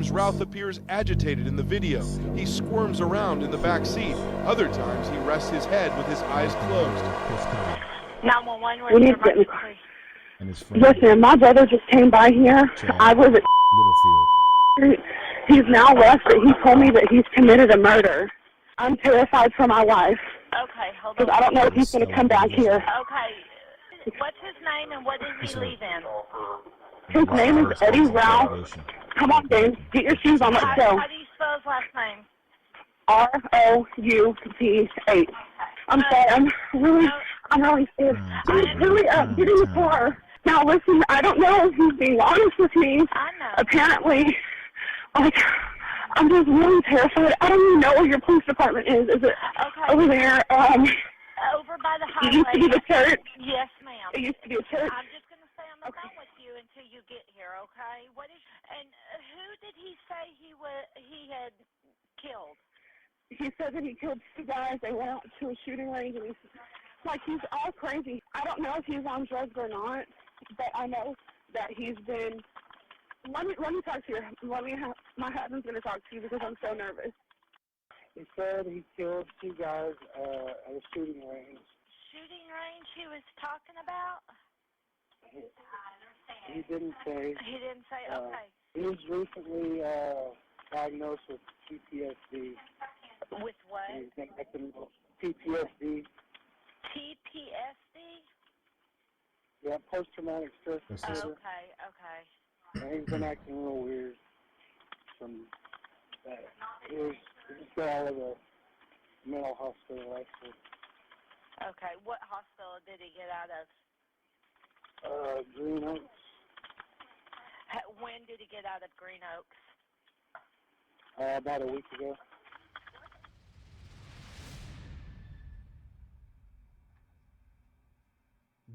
times, Routh appears agitated in the video. He squirms around in the back seat. Other times, he rests his head with his eyes closed. 911, We need to get in the car. Yes, ma'am. My brother just came by here. I was at Littlefield. He's now left, but he told me that he's committed a murder. I'm terrified for my life. Okay, hold on. Because I don't know if he's going to come back here. Okay. What's his name and what does he leave in? His name is Eddie Routh. Come on, James. Get your shoes on. Let's go. How do you spell his last name? R-O-U-T-H. I'm sorry. I'm really scared. Hurry up. Get in the car. Now, listen, I don't know if he's being honest with me. I know. Apparently, I'm just really terrified. I don't even know where your police department is. Is it over there? Over by the highway. It used to be the church. Yes, ma'am. It used to be a church. I'm just going to stay on the phone with you until you get here, okay? And who did he say he had killed? He said that he killed 2 guys. They went out to a shooting range, and he's all crazy. I don't know if he's on drugs or not, but I know that he's been. Let me talk to you. My husband's going to talk to you because I'm so nervous. He said he killed 2 guys at a shooting range. Shooting range he was talking about? He didn't say. He didn't say, okay. He was recently diagnosed with PTSD. With what? He's been acting PTSD. PTSD? Yeah, post-traumatic stress disorder. Okay. And he's been acting real weird from that. He just got out of the mental hospital, actually. Okay, what hospital did he get out of? Green Oaks. When did he get out of Green Oaks? About a week ago.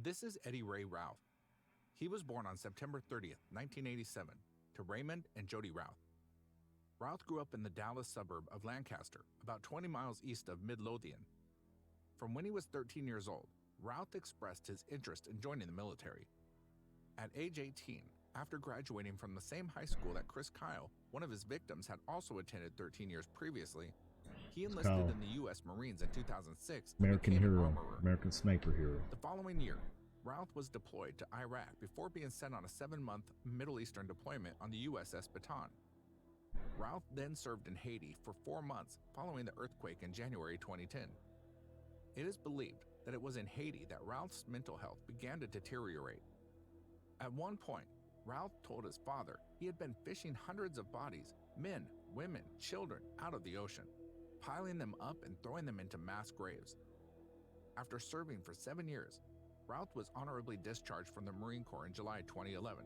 This is Eddie Ray Routh. He was born on September 30th, 1987, to Raymond and Jody Routh. Routh grew up in the Dallas suburb of Lancaster, about 20 miles east of Midlothian. From when he was 13 years old, Routh expressed his interest in joining the military. At age 18, after graduating from the same high school that Chris Kyle, one of his victims, had also attended 13 years previously, he enlisted in the U.S. Marines in 2006. American hero, American sniper hero. The following year, Routh was deployed to Iraq before being sent on a 7-month Middle Eastern deployment on the USS Bataan. Routh then served in Haiti for 4 months following the earthquake in January 2010. It is believed that it was in Haiti that Routh's mental health began to deteriorate. At one point, Routh told his father he had been fishing hundreds of bodies, men, women, children, out of the ocean, piling them up and throwing them into mass graves. After serving for 7 years, Routh was honorably discharged from the Marine Corps in July 2011.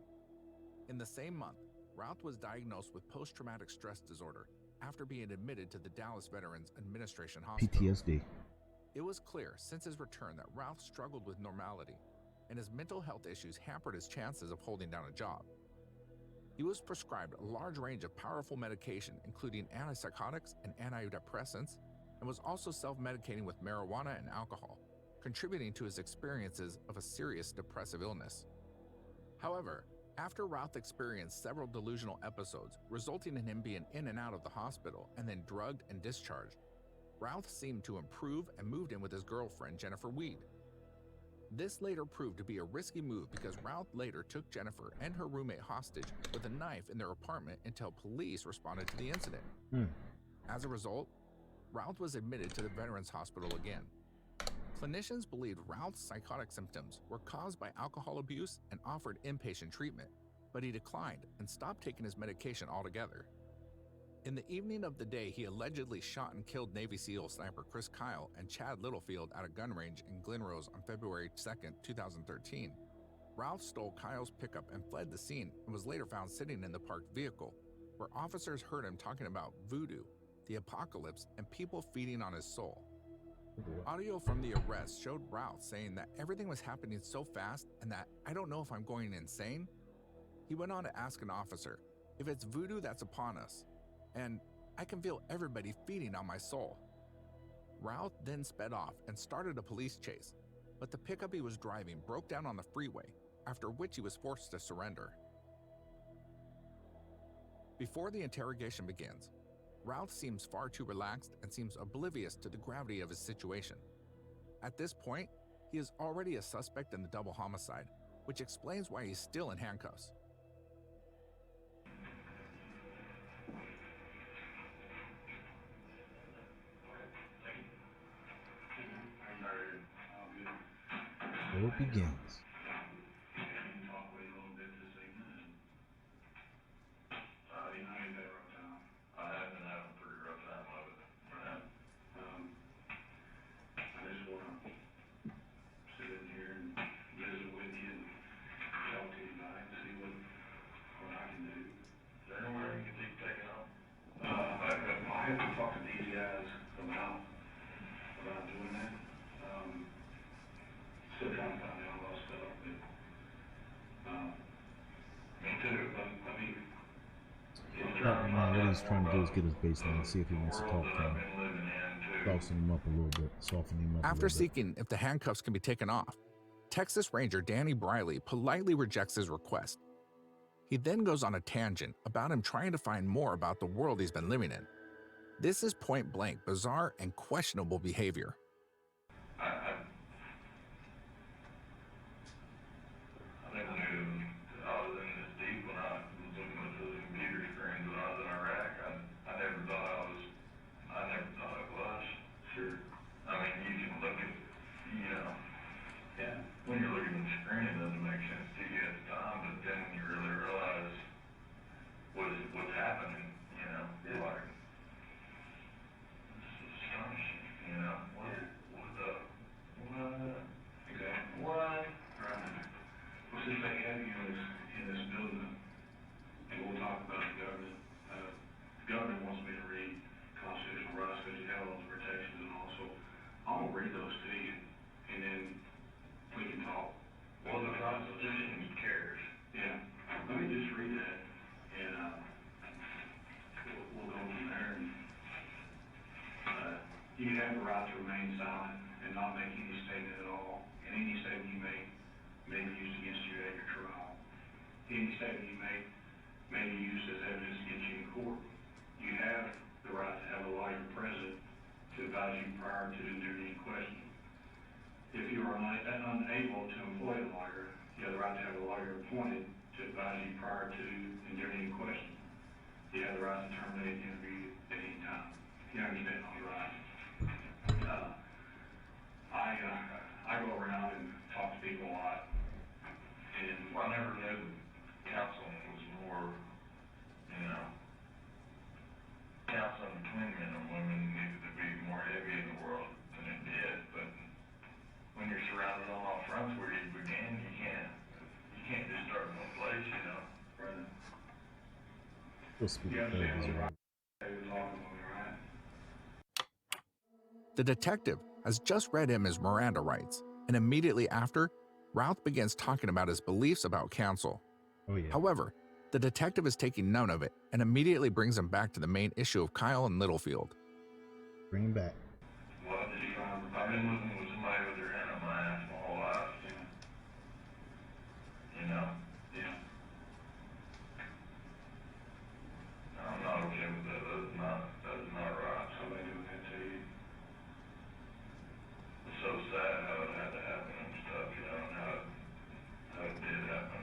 In the same month, Routh was diagnosed with post-traumatic stress disorder after being admitted to the Dallas Veterans Administration Hospital. PTSD. It was clear since his return that Routh struggled with normality, and his mental health issues hampered his chances of holding down a job. He was prescribed a large range of powerful medication, including antipsychotics and antidepressants, and was also self-medicating with marijuana and alcohol, contributing to his experiences of a serious depressive illness. However, after Routh experienced several delusional episodes, resulting in him being in and out of the hospital and then drugged and discharged, Routh seemed to improve and moved in with his girlfriend, Jennifer Weed. This later proved to be a risky move because Routh later took Jennifer and her roommate hostage with a knife in their apartment until police responded to the incident. As a result, Routh was admitted to the Veterans Hospital again. Clinicians believed Routh's psychotic symptoms were caused by alcohol abuse and offered inpatient treatment, but he declined and stopped taking his medication altogether. In the evening of the day he allegedly shot and killed Navy SEAL sniper Chris Kyle and Chad Littlefield at a gun range in Glen Rose on February 2, 2013, Routh stole Kyle's pickup and fled the scene and was later found sitting in the parked vehicle, where officers heard him talking about voodoo, the apocalypse, and people feeding on his soul. Audio from the arrest showed Routh saying that everything was happening so fast and that "I don't know if I'm going insane." He went on to ask an officer, "If it's voodoo that's upon us, and I can feel everybody feeding on my soul." Routh then sped off and started a police chase, but the pickup he was driving broke down on the freeway, after which he was forced to surrender. Before the interrogation begins, Routh seems far too relaxed and seems oblivious to the gravity of his situation. At this point, he is already a suspect in the double homicide, which explains why he's still in handcuffs. So it begins. I have to talk to these guys about doing that. Still trying to find out a lot of stuff, but me too. I mean, What he's trying to do is get his baseline, see if he wants to talk to him, soften him up a little bit, After seeking if the handcuffs can be taken off, Texas Ranger Danny Briley politely rejects his request. He then goes on a tangent about him trying to find more about the world he's been living in. This is point-blank bizarre and questionable behavior. I never knew that I was in this deep when I was looking at the computer screens when I was in Iraq. I never thought I was. Sure. I mean, you can look at, yeah, when you're looking at the screen, it doesn't make sense to you at the time, but then you really realize what's happening, Yeah. Like, this is astonishing, Exactly. What? Right. Well, since they have you in this building, and we'll talk about the government, the government wants me to read constitutional rights because you have all the protections and all, so I'm gonna read those to you, and then we can talk. Well, the Constitution cares. Yeah, let me just read that, and we'll go from there. And, you have the right to remain silent and not make any statement at all, and any statement you make may be used against you at your trial. Any statement you make may be used as evidence against you in court. You have the right to have a lawyer present to advise you prior to and during any question. If you are unable to employ a lawyer, you have the right to have a lawyer appointed to advise you prior to and during any question. You have the right to terminate the interview at any time. You understand all the rights. I go around and talk to people a lot, and I never knew counseling was more, counseling between men and women needed to be more heavy in the world than it did, but when you're surrounded on all fronts where you begin, you can't just start in one place, Right. You understand what's right? The detective has just read him his Miranda rights, and immediately after, Routh begins talking about his beliefs about counsel. Oh, yeah. However, the detective is taking none of it and immediately brings him back to the main issue of Kyle and Littlefield. Bring him back. Well, I've been living with somebody with their hand on my ass my whole life. Yeah. I'm not okay with that. That is not right. Somebody doing that to you. It's so sad how it had to happen and stuff, and how it did happen.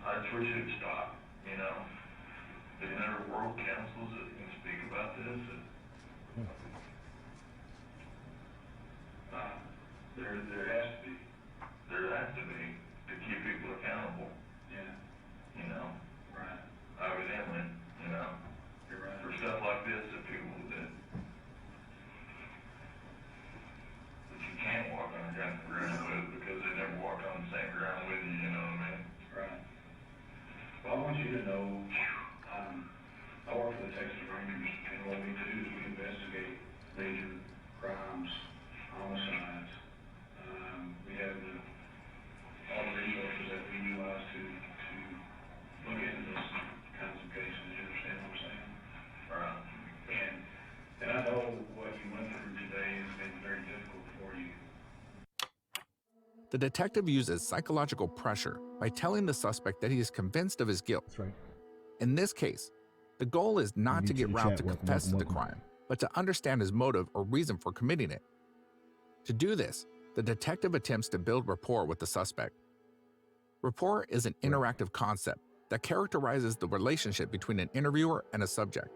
I just wish it would stop, There's never world councils that can speak about this. There has to be to keep people accountable. Yeah. Right. Evidently, You're right. For stuff like this that people that you can't walk on the ground with because they never walked on the same ground with you, you know what I mean? Right. Well, I want you to know, I work for the Texas Rangers, and what we do is we investigate major crimes, homicides. We have all the resources that we utilize to look into those kinds of cases. You understand what I'm saying? Right. And I know what you went through today has been very difficult for you. The detective uses psychological pressure by telling the suspect that he is convinced of his guilt. That's right. In this case, the goal is not New to to get the Routh chat. to Welcome, confess to the welcome. crime, but to understand his motive or reason for committing it. To do this, the detective attempts to build rapport with the suspect. Rapport is an interactive concept that characterizes the relationship between an interviewer and a subject.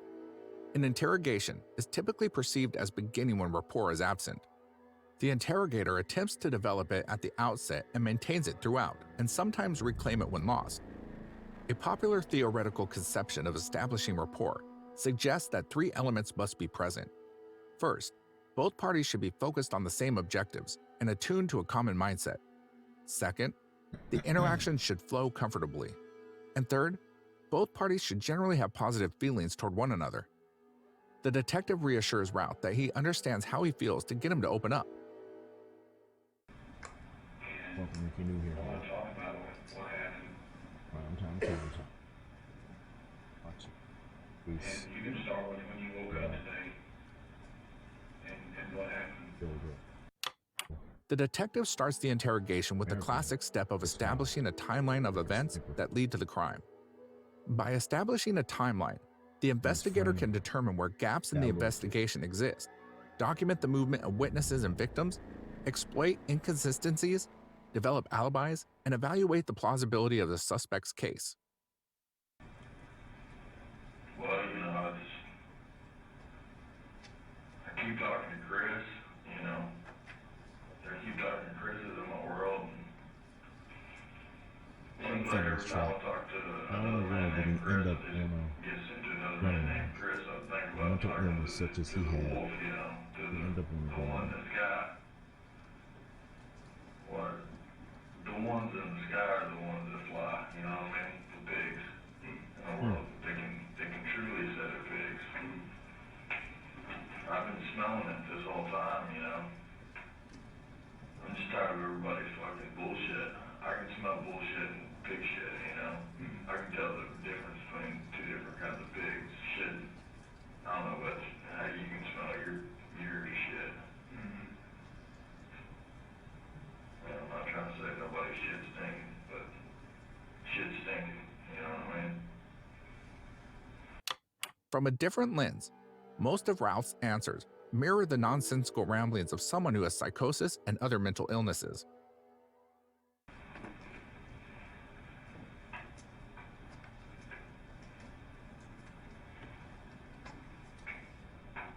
An interrogation is typically perceived as beginning when rapport is absent. The interrogator attempts to develop it at the outset and maintains it throughout, and sometimes reclaim it when lost. A popular theoretical conception of establishing rapport suggests that three elements must be present. First, both parties should be focused on the same objectives and attuned to a common mindset. Second, the interaction should flow comfortably. And third, both parties should generally have positive feelings toward one another. The detective reassures Routh that he understands how he feels to get him to open up. Welcome if you're new here. I want to talk about what happened. Prime time tabletop. Watch it. Peace. And you can start with when you woke up today and what happened. Build up. The detective starts the interrogation with the classic step of establishing a timeline of events that lead to the crime. By establishing a timeline, the investigator can determine where gaps in the investigation exist, document the movement of witnesses and victims, exploit inconsistencies, develop alibis, and evaluate the plausibility of the suspect's case. Well, I keep talking to Chris, I keep talking to Chris is in my world. Seems like every time I talk to another man named Chris, it gets into another man named Chris. I think about mental talking illness such as he to the had. wolf, to the one in the sky. What? The ones in the sky are the ones that fly, you know what I mean? The pigs in the world. They can truly say they're pigs. I've been smelling it this whole time, I'm just tired of everybody's fucking bullshit. I can smell bullshit and pig shit, I can tell the difference between two different kinds of pigs. Shit. I don't know how you can smell your shit. Well, I'm not trying to say nobody's shit stinking, but shit's stinking, you know what I mean? From a different lens, most of Routh's answers mirror the nonsensical ramblings of someone who has psychosis and other mental illnesses.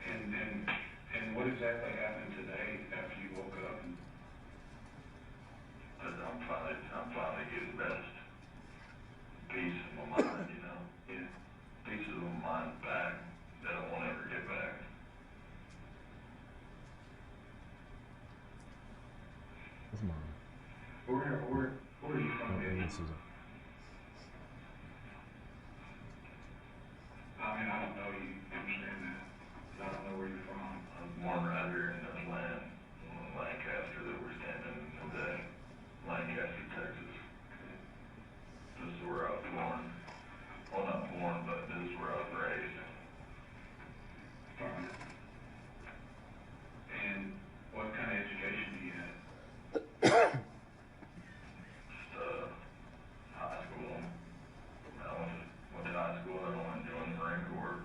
And what exactly happened today after you woke up? I'm finally getting best. Peace in my mind, Yeah. Peace of my mind back that I won't ever get back. That's mine. Where are you from, baby? I mean, I don't know you, understand that. I don't know where you're from. I was born right here in this land, in Lancaster that we're standing in today. Lancaster, Texas. This is where I was born. Well, not born, but this is where I was raised. Alright. And what kind of education do you have? Just, high school. I went to high school, I wanted to join the Marine Corps.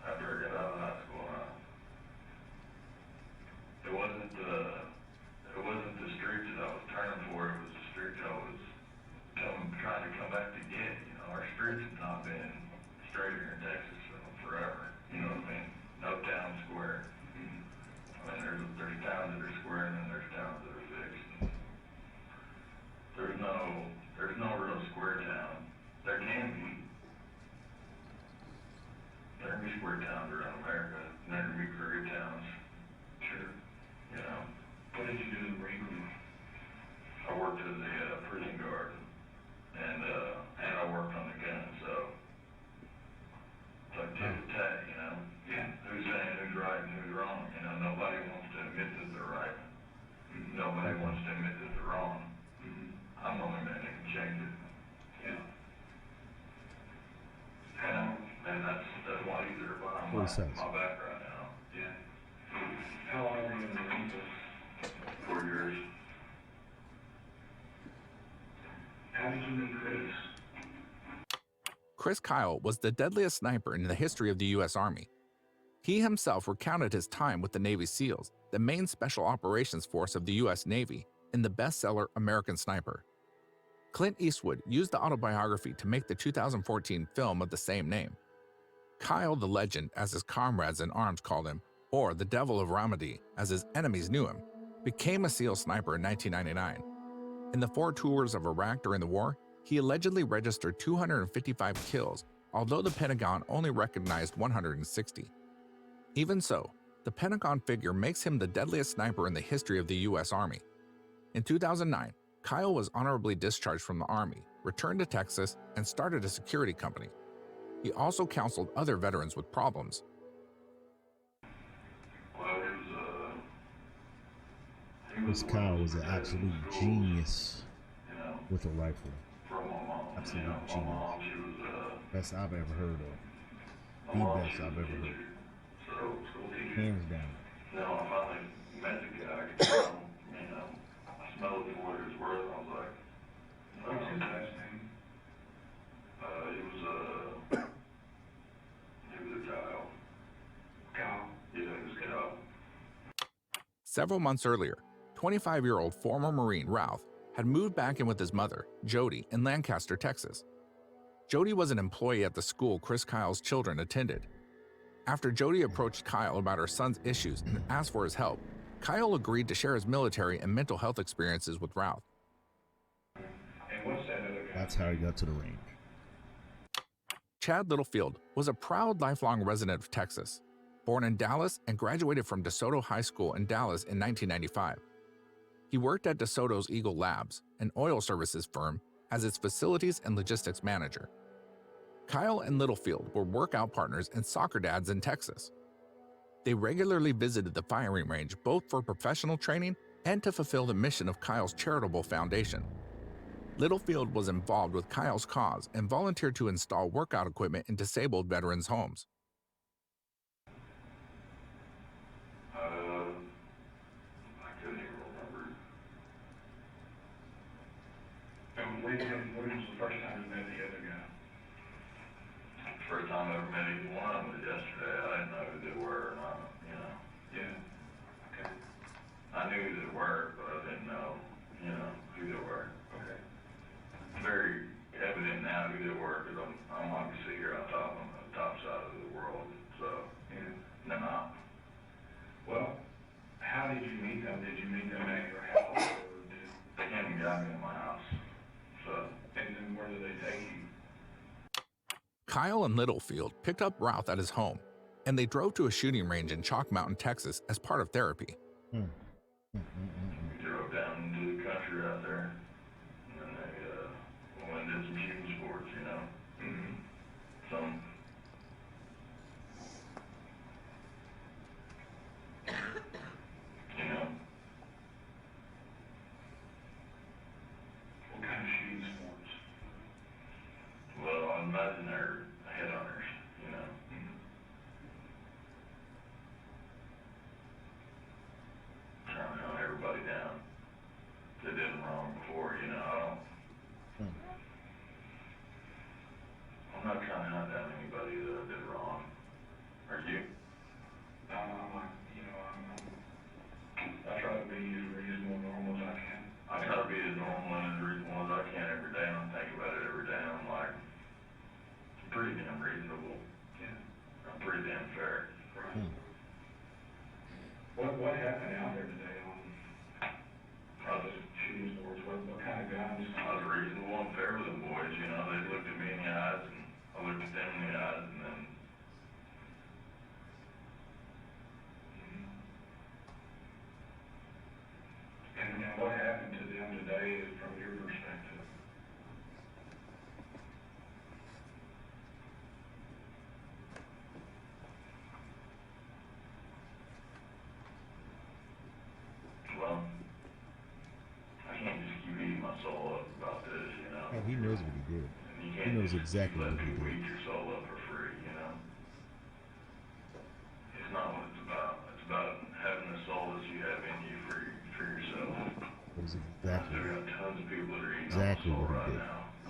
After I got out of high school, it wasn't the streets that I was turning for, it was the streets I was trying to come back to get. Our streets have not been straight here in Texas forever. You know what I mean? No town square. I mean, there's towns that are square and then there's towns that are fixed. There's no real square town. There can be. There can be square towns around America. And there can be crooked towns. Sure. What did you do in the Marine Corps? I worked as a prison guard. And I worked on the gun, so it's like tit for tat, Yeah. Who's saying who's right and who's wrong? Nobody wants to admit that they're right. Nobody wants to admit that they're wrong. I'm the only man that can change it. Yeah. And that's a lot easier, but I'm my background now. Yeah. How long were you in the Marine Corps? 4 years. Chris Kyle was the deadliest sniper in the history of the U.S. Army. He himself recounted his time with the Navy SEALs, the main special operations force of the U.S. Navy, in the bestseller American Sniper. Clint Eastwood used the autobiography to make the 2014 film of the same name. Kyle the Legend, as his comrades in arms called him, or the Devil of Ramadi, as his enemies knew him, became a SEAL sniper in 1999. In the 4 tours of Iraq during the war, he allegedly registered 255 kills, although the Pentagon only recognized 160. Even so, the Pentagon figure makes him the deadliest sniper in the history of the U.S. Army. In 2009, Kyle was honorably discharged from the Army, returned to Texas, and started a security company. He also counseled other veterans with problems. Chris Kyle was an absolute genius with a rifle. Absolute genius. Best I've ever heard of. The best I've ever heard. Hands down. No, I finally met the guy. I could tell him, I smelled it for what it was worth. I was like, what's his last name? It was a Kyle. Kyle? Yeah, it was Kyle. Several months earlier, 25-year-old former Marine Routh had moved back in with his mother, Jody, in Lancaster, Texas. Jody was an employee at the school Chris Kyle's children attended. After Jody approached Kyle about her son's issues and asked for his help, Kyle agreed to share his military and mental health experiences with Routh. That's how he got to the range. Chad Littlefield was a proud lifelong resident of Texas, born in Dallas and graduated from DeSoto High School in Dallas in 1995. He worked at DeSoto's Eagle Labs, an oil services firm, as its facilities and logistics manager. Kyle and Littlefield were workout partners and soccer dads in Texas. They regularly visited the firing range both for professional training and to fulfill the mission of Kyle's charitable foundation. Littlefield was involved with Kyle's cause and volunteered to install workout equipment in disabled veterans' homes. I couldn't even remember. And when was the first time you met the other guy? First time I ever met either one of them was yesterday. I didn't know who they were or not, Yeah. Okay. I knew who they were, but I didn't know, who they were. Okay. It's very evident now who they were because I'm obviously here on the top side of the world. So, no. Well, how did you meet them? Did you meet them at your house, or they came and got me at my house? So, and then where did they take you? Kyle and Littlefield picked up Routh at his home, and they drove to a shooting range in Chalk Mountain, Texas as part of therapy. We drove down into the country out there, and then they went and did some shooting sports, Some. What kind of shooting sports? Well, I imagine they're headhunters, Trying to hunt everybody down that did them wrong before, I'm not trying to hunt down anybody that did wrong. Are you? I try to be as reasonable and normal as I can. I try to be as normal and as reasonable as I can every day. I think about it every day. I'm like, I'm pretty damn reasonable. Yeah. I'm pretty damn fair. Right. What happened out there today on just shooting sports? What kind of guys? I was reasonable and fair with them boys. They looked at me in the eyes and I looked at them in the eyes and then. And what happened to them today from your perspective? Well, I can't just keep eating my soul up about this, And he knows what he did. He knows exactly what he people did. eat your soul up for free, It's not what it's about. It's about having the soul that you have in you for yourself. That was exactly There are tons of people that are eating exactly soul what he right did. now. I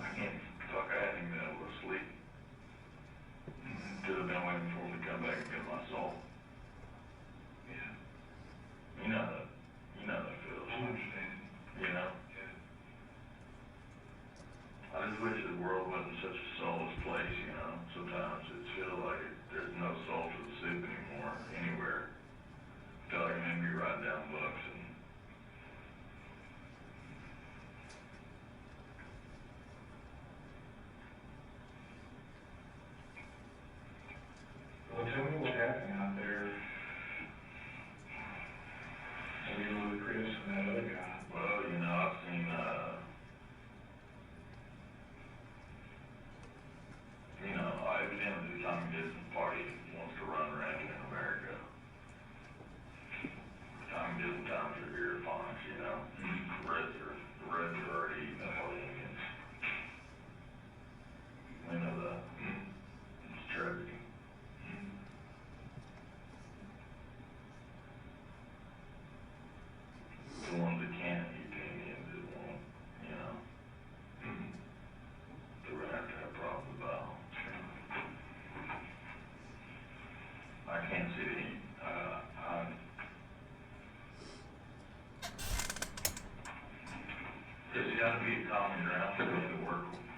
gotta be a common ground, so we have to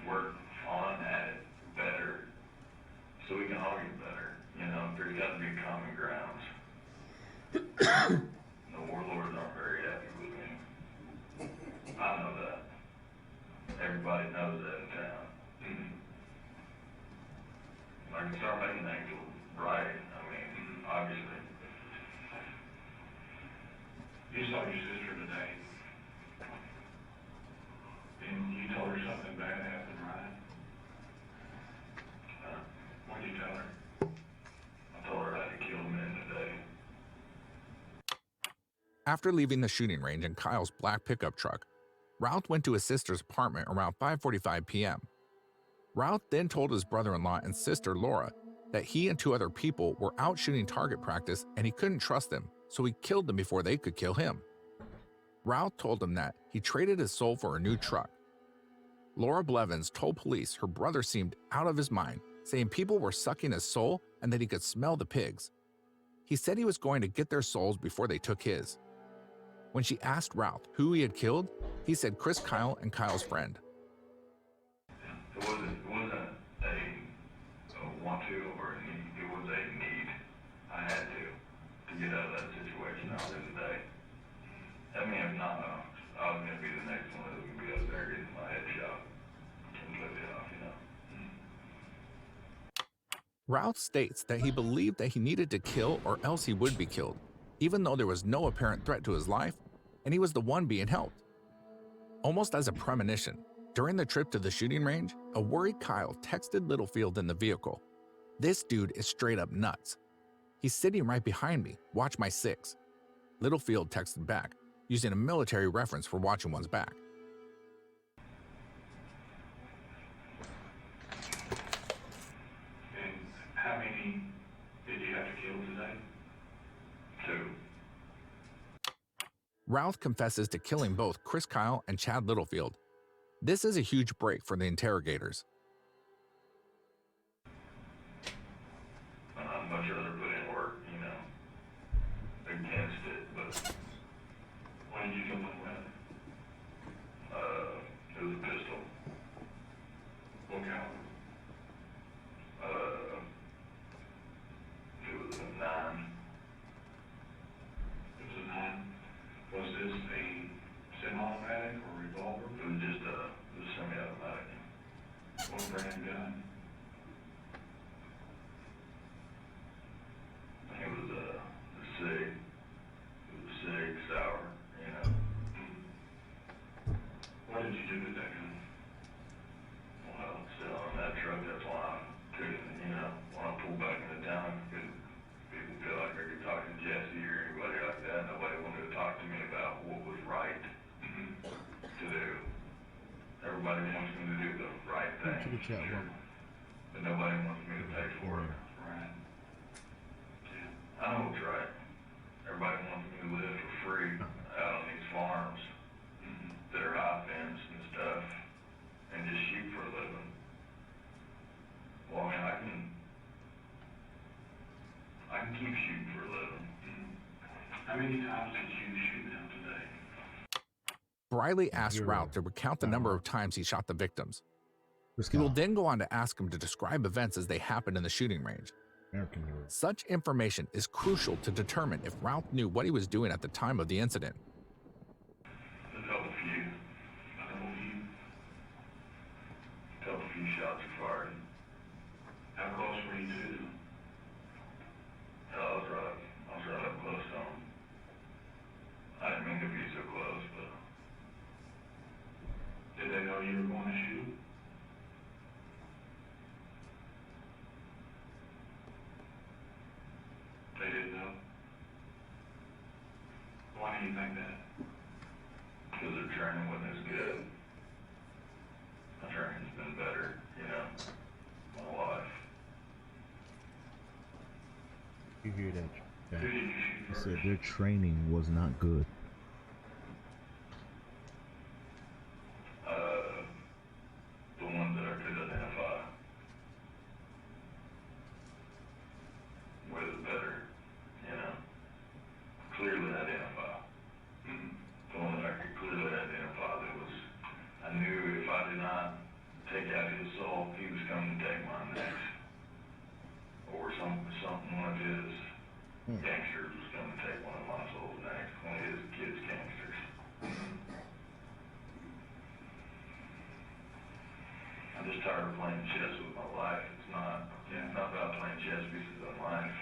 work on at it better, so we can all get better, you know, there's gotta be common grounds. The warlords aren't very happy with me. I know that. Everybody knows that in town. I can start making things right, I mean, obviously. You saw your sister today, and you told her something bad happened, right? What did you tell her? I told her I had to kill men today. After leaving the shooting range in Kyle's black pickup truck, Routh went to his sister's apartment around 5:45 p.m. Routh then told his brother-in-law and sister Laura that he and 2 other people were out shooting target practice and he couldn't trust them, so he killed them before they could kill him. Routh told him that he traded his soul for a new truck. Laura Blevins told police her brother seemed out of his mind, saying people were sucking his soul and that he could smell the pigs. He said he was going to get their souls before they took his. When she asked Routh who he had killed, he said Chris Kyle and Kyle's friend. It wasn't a want to or a need, it was a need. I had to get out of that situation I was in today. I mean, if not, I was going to be the next one that was going to be up there getting my head shot completely off, you know. Routh states that he believed that he needed to kill or else he would be killed, even though there was no apparent threat to his life and he was the one being helped. Almost as a premonition, during the trip to the shooting range, a worried Kyle texted Littlefield in the vehicle, "This dude is straight up nuts. He's sitting right behind me, watch my 6. Littlefield texted back, using a military reference for watching one's back. And how many did you have to kill today? 2. Routh confesses to killing both Chris Kyle and Chad Littlefield. This is a huge break for the interrogators. I'd much rather put in work, you know, against it, but what did you kill him with? It was a pistol. What caliber? It was a 9. It was a 9? Was this a semi-automatic or revolver? It was just a semi-automatic. What brand gun? It was a SIG. It was a SIG sour, you know. What did you do with that gun? Well, still on that truck, that's why I couldn't, you know, when I pulled back into town, people feel like I could talk to Jesse or anybody like that. Nobody wanted to talk to me about what was right to do. Everybody wants me to do the right thing, but nobody wants me to pay for it, right? I know what's right. Everybody wants me to live for free out on these farms that are high fence and stuff, and just shoot for a living. Well, I mean, I can keep shooting for a living. How many times did you shoot them today? Briley asked Routh to recount the number of times he shot the victims. He will then go on to ask him to describe events as they happened in the shooting range. Such information is crucial to determine if Routh knew what he was doing at the time of the incident. A couple few shots were fired. How close were you to them? I was right up close to them. I didn't mean to be so close, but did they know you were going to shoot? They didn't know? Why do you think that? Because their training wasn't as good. My training's been better, you know, my life. You hear that? Who did you shoot He first? said their training was not good. The ones that I could identify were the better, you know, clearly identify. The one that I could clearly identify that was tired of playing chess with my life. It's not about playing chess pieces in life.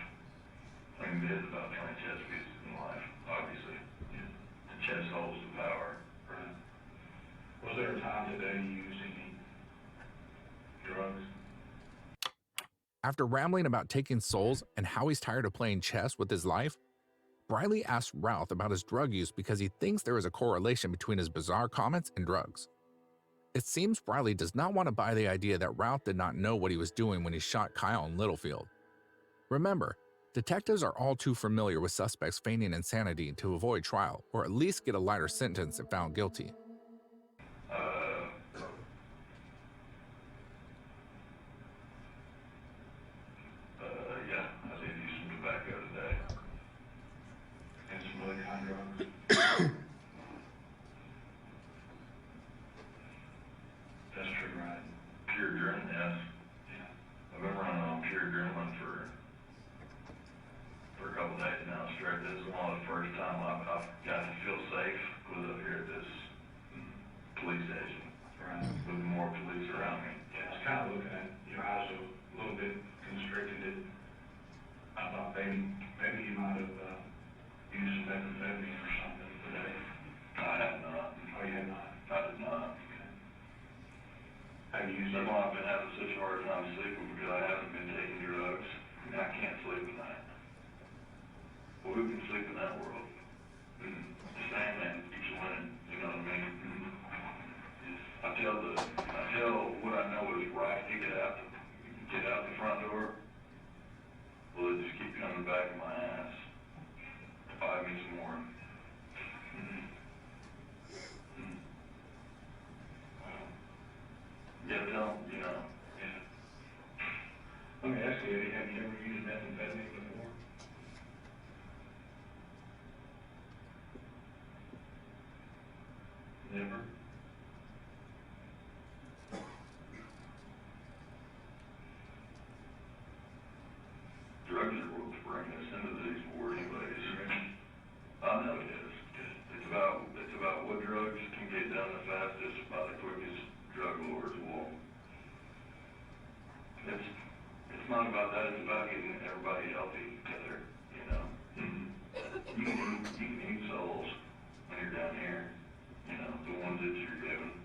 I mean, it is about playing chess pieces in life, obviously. Yeah. The chess holds the power. Right. Was there a time today you used any drugs? After rambling about taking souls and how he's tired of playing chess with his life, Briley asks Routh about his drug use because he thinks there is a correlation between his bizarre comments and drugs. It seems Briley does not want to buy the idea that Routh did not know what he was doing when he shot Kyle in Littlefield. Remember, detectives are all too familiar with suspects feigning insanity to avoid trial, or at least get a lighter sentence if found guilty. Yeah, I did use some tobacco today. And some really kind drugs. That's true, right? Pure adrenaline, yes. Yeah. I've been running on pure adrenaline for a couple days now straight. This is one of the first time I've got to feel safe with up here at this police station. Right. With more police around me. Yeah, I was kind of looking at your eyes a little bit constricted. I thought maybe you might have used some methamphetamine or something today. I have not. Oh, you have not? I did not. Okay. Have you used it? I've been having such a hard time sleeping because I haven't been taking drugs. And I can't sleep at night. Well, who can sleep in that world? The Sandman keeps winning, you know what I mean? I tell what I know is right to get out the front door. Well, it just keep coming back in my ass. 5 minutes more. You gotta tell them, you know. Yeah. Let me ask you, have you ever used methamphetamine before? Never. Drugs are what's bringing us into these war anyways. I know it is. It's about what drugs can get done the fastest by the quickest drug lords will. It's not about that, it's about getting everybody healthy together, you know. You can eat souls when you're down here, you know, the ones that you're given.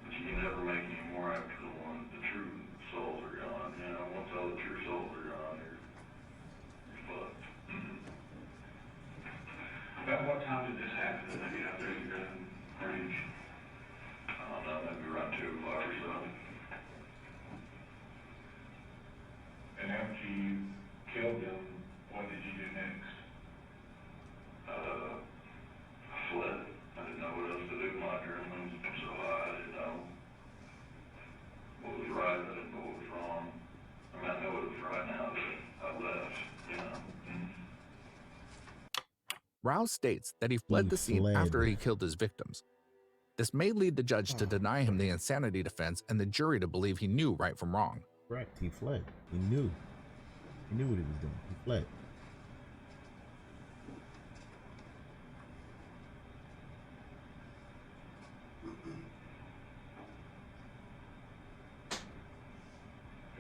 But you can never make any more after the true souls are gone, you know. Once all the true souls are gone, you're fucked. About what time did this happen? Maybe out there in gun range? I don't know, maybe around 2 o'clock or so. And after you killed them, what did you do next? I fled. I didn't know what else to do. My adrenaline was so high, I didn't know what was right, I didn't know what was wrong. I mean, I know what was right now that I left, you know. Routh states that he fled the scene after he killed his victims. This may lead the judge to deny him the insanity defense and the jury to believe he knew right from wrong. Correct, he fled. He knew. He knew what he was doing. He fled.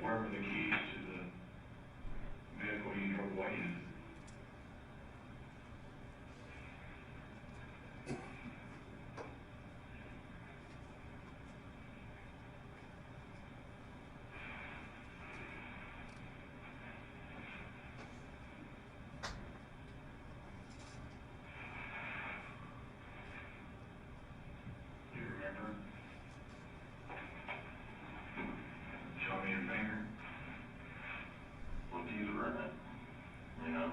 Where were the keys to the vehicle you drove away in? You remember? Show me your finger. Well, keys were in it. You know?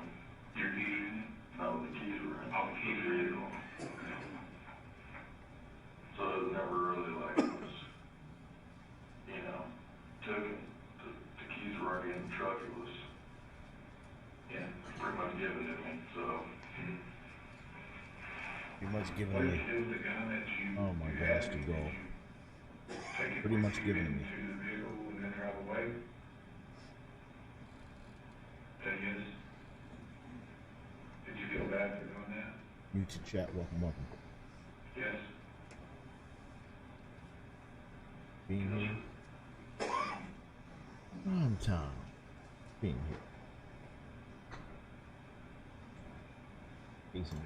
Your keys were in it? No, the keys were in it. Oh, the keys were in it. Okay. So it was never really like it was, you know, taken. The keys were already in the truck. It was, yeah, pretty much given to me. So. Pretty much given What me. did you do with the gun that you? Oh my you gosh, had? to go. Take it Pretty with much you given to me. into the vehicle and then drive away? That is? Did you feel bad for doing that? Mute your chat, welcome. Yes. being here. I'm Tom being here. Jason.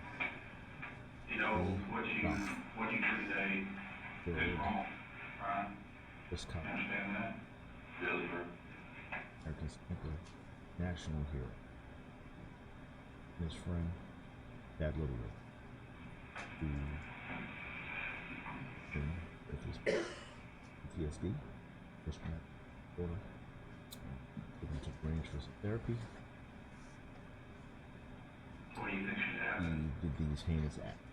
You know, what you do today is wrong, right? Wisconsin. Understand that? Yes, sir. America's national hero. His friend, Dad Little, who with his PTSD, post-traumatic disorder, given to range for some therapy. What do you think should happen? He did these heinous acts.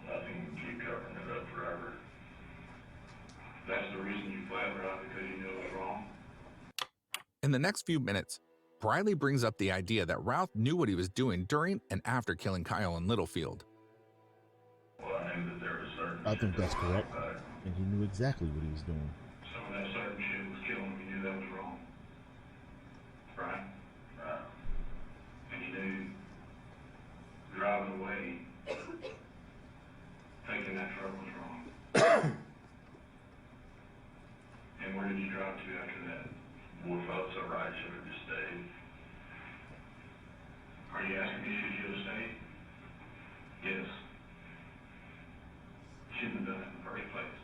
Nothing can keep covering it up forever. That's the reason you fled, Routh, because you knew it was wrong. In the next few minutes, Briley brings up the idea that Routh knew what he was doing during and after killing Kyle in Littlefield. Well, I knew that there was certain I think that's correct, and he knew exactly what he was doing. some of that certain shit was killing him. You knew that was wrong. Right? Right. And you knew driving away, taking that truck was wrong. And where did you drive to after that? Wolf felt so right, should have just stayed. Are you asking me, should you have stayed? Yes. Shouldn't have done it in the first place.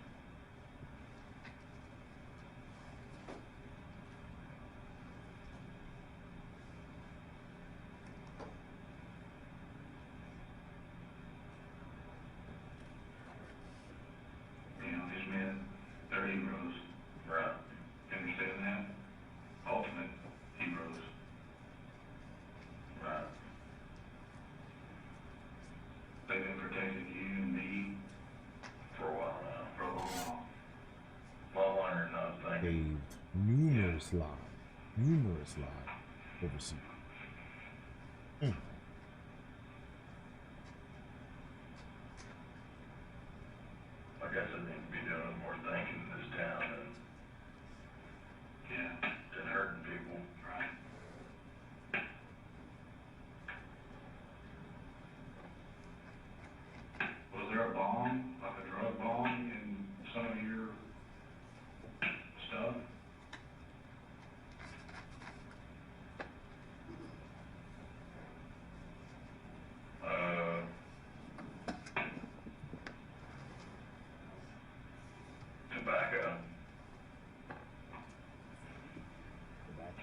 You know, these men, they're heroes. Right. You understand that? Ultimate heroes. Right. They've been protecting you and me for a while now, for a long while. While longer than I was thinking. Saved numerous lives overseas. I guess I need to be doing more thinking in this town than hurting people. Right. Was there a bomb, like a drug bomb, in some of your stuff? Tobacco.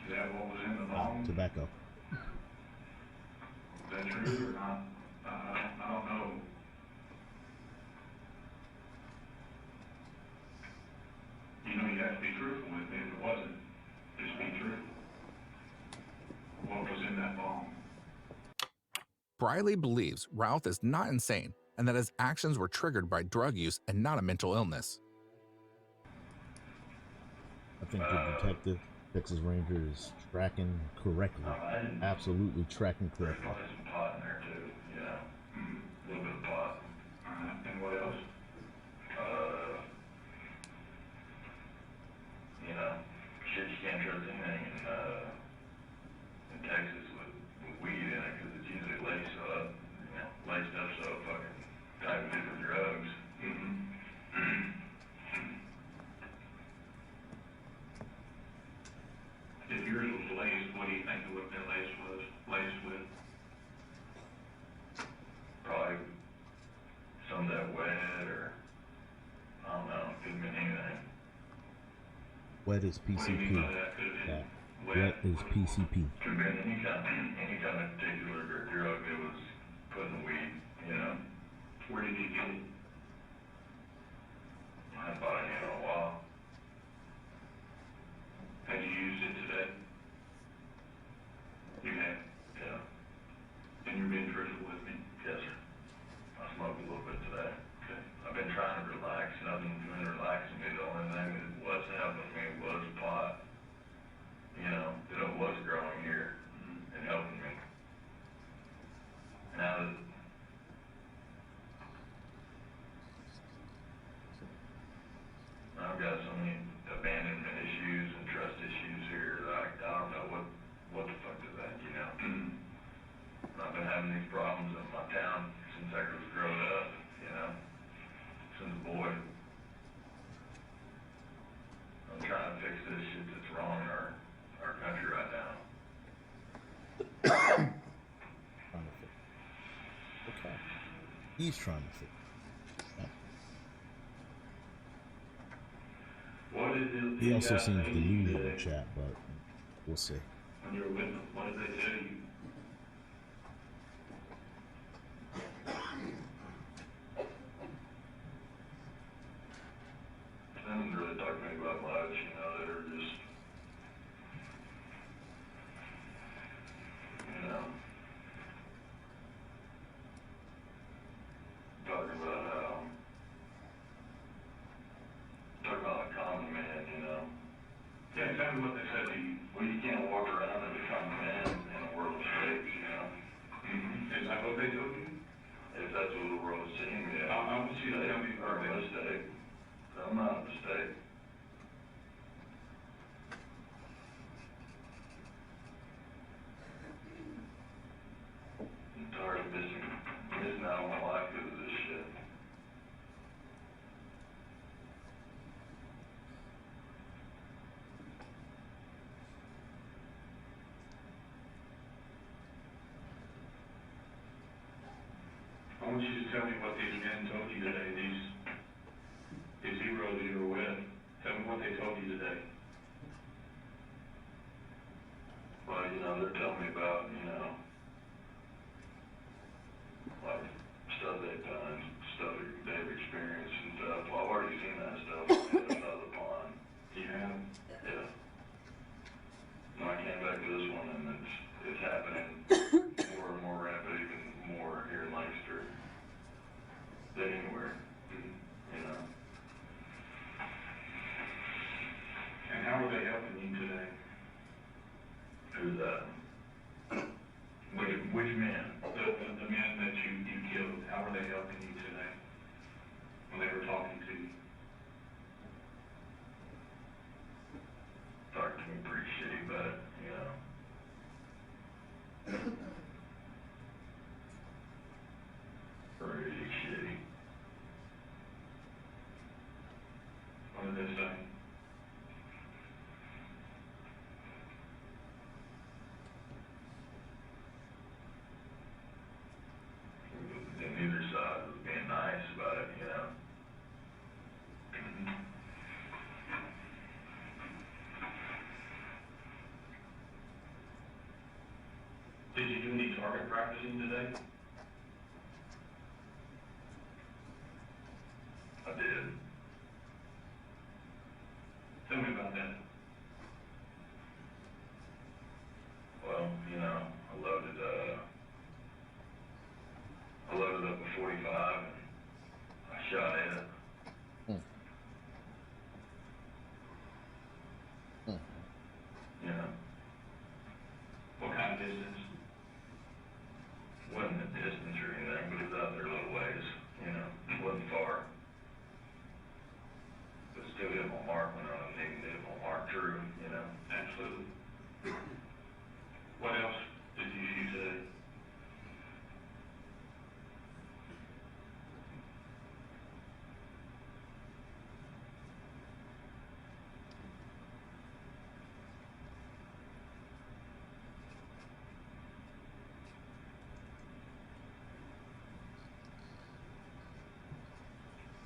Is that what was in the bomb? Tobacco. Is that true or not? I don't know. You know, you have to be truthful with me. If it wasn't, just be truthful. What was in that bomb? Briley believes Routh is not insane and that his actions were triggered by drug use and not a mental illness. I think the detective, Texas Ranger, is tracking correctly. Absolutely tracking correctly. Probably some pot in there too, you know. A little bit of pot. And what else? You know, shit you can't trust anything in Texas with weed in it because it's usually laced up, laced up so fucking tight with different drugs. If yours was laced, what do you think it would have been laced with? Probably some of that wet or, I don't know, couldn't have been anything. Wet is What do you mean PCP. by that? Could have been Wet is PCP. Could have been any kind of particular drug that was put in the weed, you know. Where did you get it? I haven't bought any in a while. Have you used it today? You have? Yeah. And you're being truthful with me? Yes, sir. I smoked a little bit today. Okay. I've been trying to relax. Nothing's been relaxing me. The only thing that was happening to me was pot. You know, that it was growing here and helping me. having these problems in my town since I was growing up, you know, since a boy. I'm trying to fix this shit that's wrong in our country right now. Trying to fix. Okay. He's trying to fix. What is it? He also seems deluded in chat, but we'll see. When you're with them, what did they tell you? They didn't really talk to me about much, you know, they were just, you know, talking about a common man, you know. Yeah, tell me what they said to you. Well, you can't walk around as a common man in a world of snakes, you know. Mm-hmm. Is that what they told you? If that's what the world is seeing, yeah. I want you to tell me about a mistake. I'm not a mistake. I'm tired of missing out on my life because of this shit. I want you to tell me what these men told you today, these heroes that you were with. Tell me what they told you today. Well, you know, they're telling me about, you know, like stuff they've done, stuff they've experienced and stuff. Well, I've already seen that stuff on the other side of the pond. You have? Yeah. When I came back to this one, and it's happening more and more rapid, even more here in Lancaster than anywhere, you know. And how are they helping you today? Who's that? Which man? The men that you killed. How are they helping you today? When they were talking to you? Talking to me pretty shitty about it, you know. Pretty shitty. What did they say? And neither side was being nice about it, you know. Did you do any target practicing today? I did. Tell me about that. Well, you know, I loaded up a 45 and I shot at it. You know. What kind of distance? Wasn't a distance or anything, but it was out there a little ways, you know. It wasn't far. But still hit my mark when I was needing to hit my mark true, you know. Absolutely. What else did you shoot today?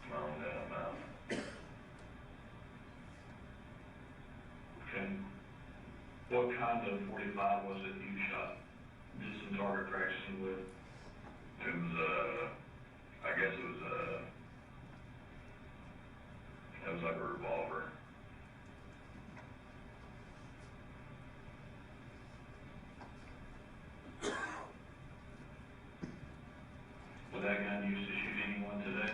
Oh, no, I'm out. Okay. What kind of 45 was it you shot? Just some target practicing with? It was, I guess it was like a revolver. Was that gun used to shoot anyone today?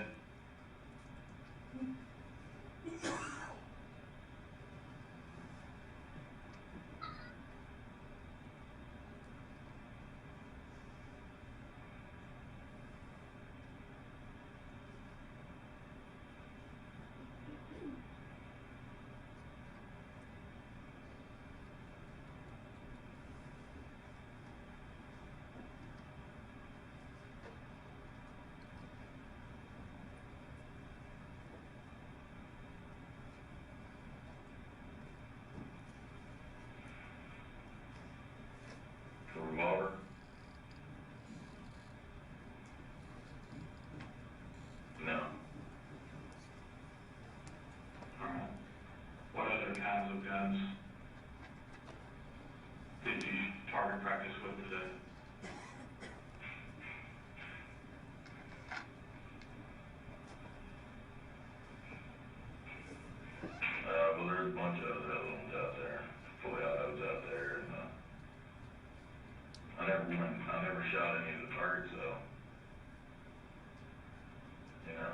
those guns did you target practice with today? Well, there's a bunch of other ones out there, fully autos out there, and I never shot any of the targets though. You know.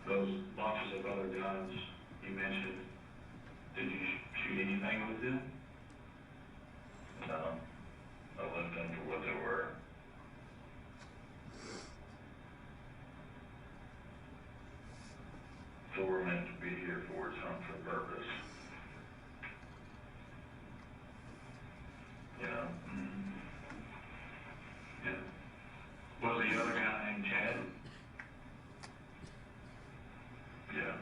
Those launches of other guns you mentioned, did you shoot anything with them? No. I left them for what they were. So we're meant to be here for some for purpose. You know? Yeah. Was the other guy named Chad? Yeah.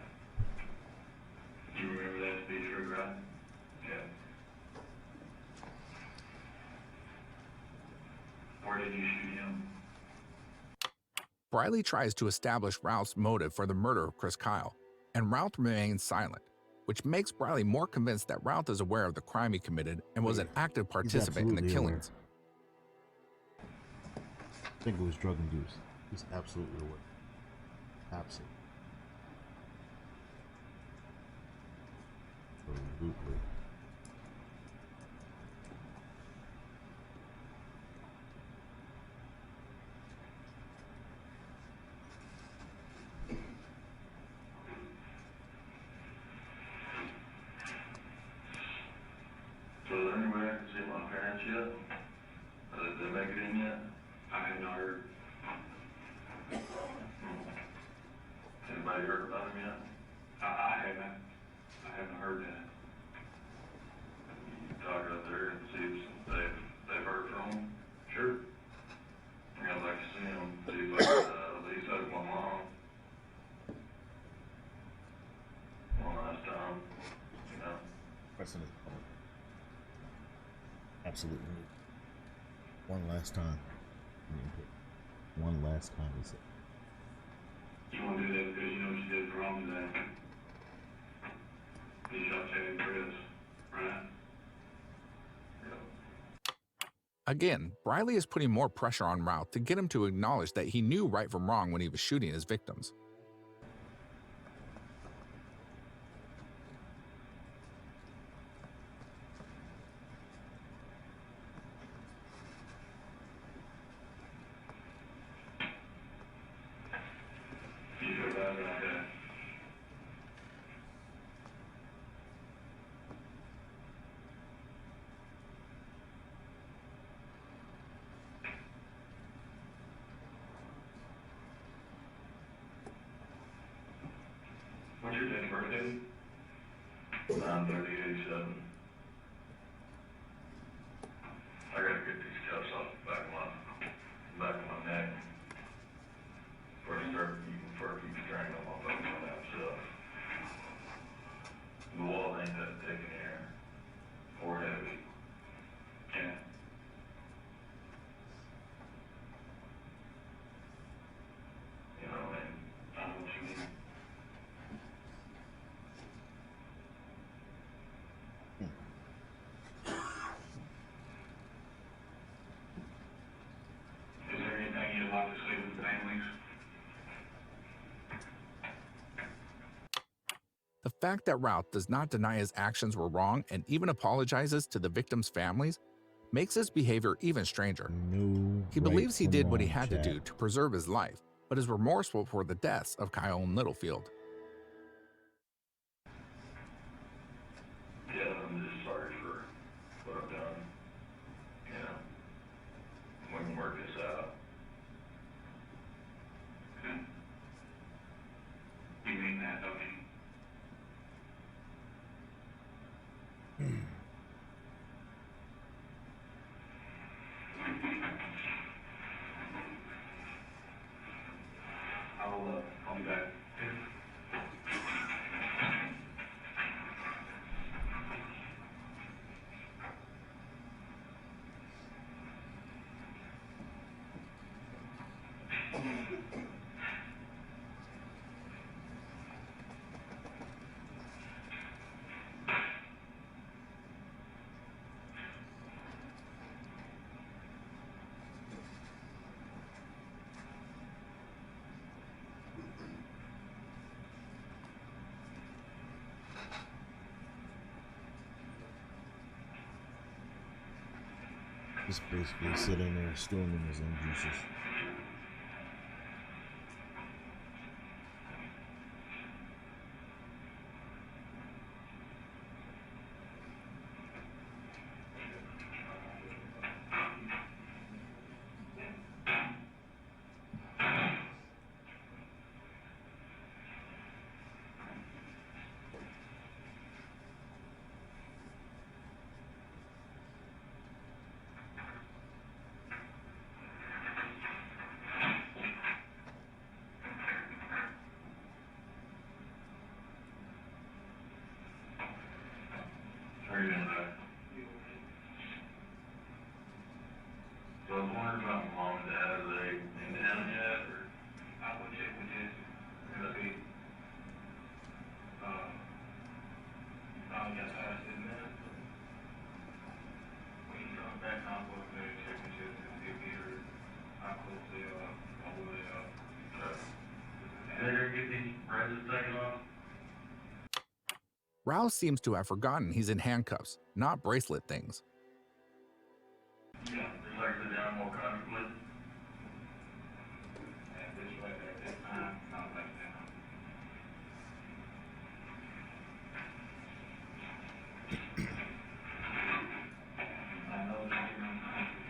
You remember that to be true, right? Yeah. Where did you shoot him? Briley tries to establish Routh's motive for the murder of Chris Kyle, and Routh remains silent, which makes Briley more convinced that Routh is aware of the crime he committed and was an active participant in the absolutely aware. killings. I think it was drug induced. He's absolutely aware. Absolutely. Absolutely. So is there any way I can see my parents yet? Did they make it in yet? I have not heard. Anybody heard about them yet? I haven't. I haven't heard that. You talk out there and see if they've heard from them? Sure. I'd like to see them, see if I can at least hug my mom. One last time, you know? Pressing his phone. Absolutely. One last time. One last time, he said. You want to do that because you know what you did wrong today? You shot Chad and Chris, right? Yep. Again, Briley is putting more pressure on Routh to get him to acknowledge that he knew right from wrong when he was shooting his victims. You feel bad about that? What's your dad's birthday? 9/30/87. I gotta get these cuffs off the back of my neck. Before I keep strangling my folks on that stuff. The wall ain't that thick in here. Or heavy. Yeah. You know, and I know what you mean. Is there anything you'd like to say to the families? The fact that Routh does not deny his actions were wrong and even apologizes to the victims' families makes his behavior even stranger. No. He right believes he from did what he wrong, had chat. to do to preserve his life, but is remorseful for the deaths of Kyle and Littlefield. Yeah, I'm just sorry for what I've done. You know, we can work this out. Okay. You mean that, don't you? I'll be back. Just basically sitting there stewing in his own juices. How are you doing today? So I was wondering about my mom and dad. Are they in town yet, or? I will check with Jesse. See. Yes, I said that. When he comes back, I'll go up there and check with Jesse and see if he heard how close they are, or where they are. Okay. And they're gonna get these bracelets taken off? Routh seems to have forgotten he's in handcuffs, not bracelet things. Yeah, just like sit down more comfortably. At this time, not like that. I know it's getting uncomfortable.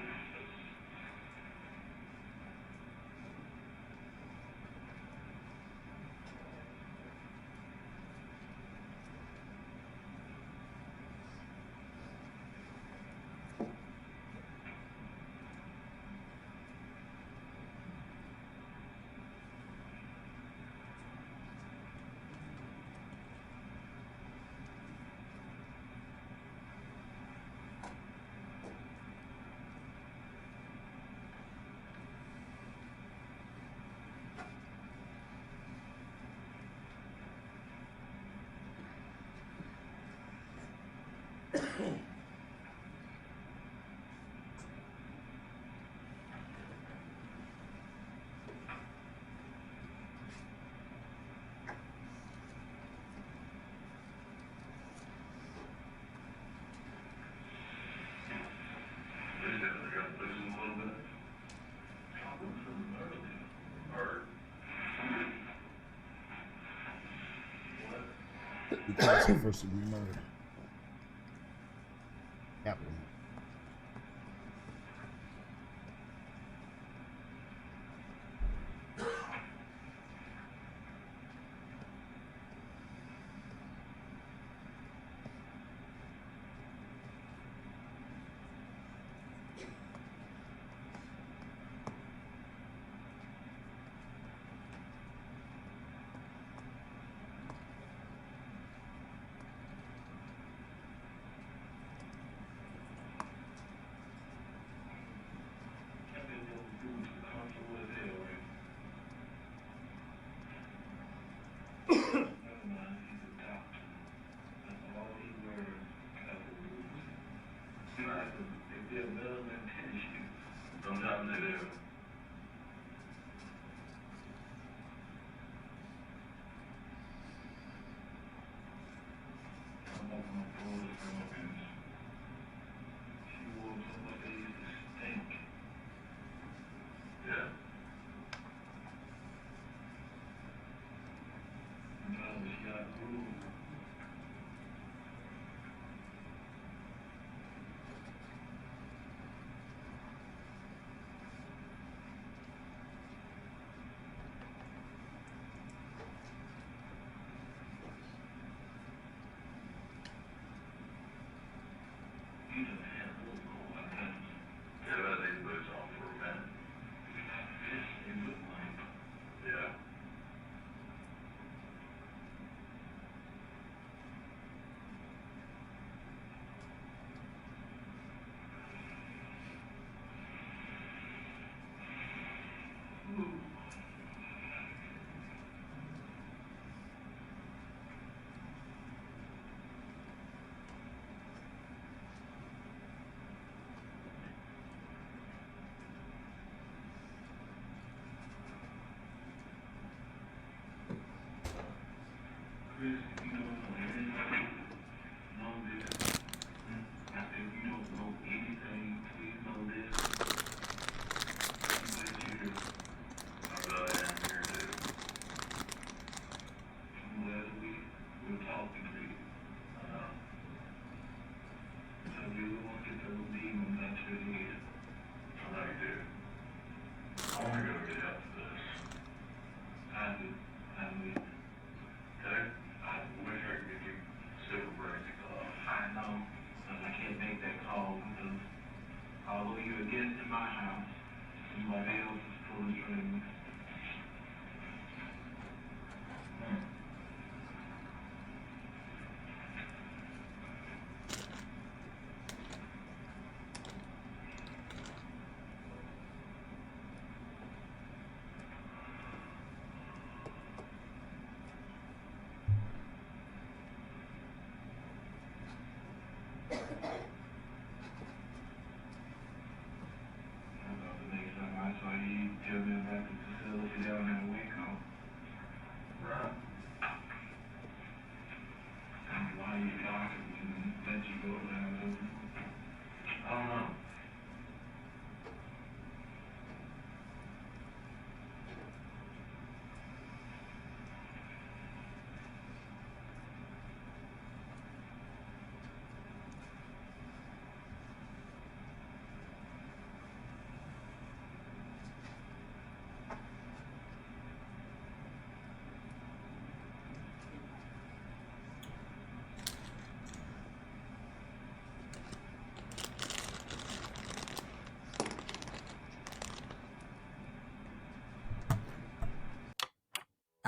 Because of first degree murder. Capital. Sometimes they do. I'm open my doors for Morgan's. She wore so much they used to stink. Yeah. Sometimes she got Routh. He's a handful of cool, I guess. Yeah, but they boots on for a minute. Yes, they look like. Yeah. Chris, if you don't know anything, know this. I said, if you don't know anything, please know this.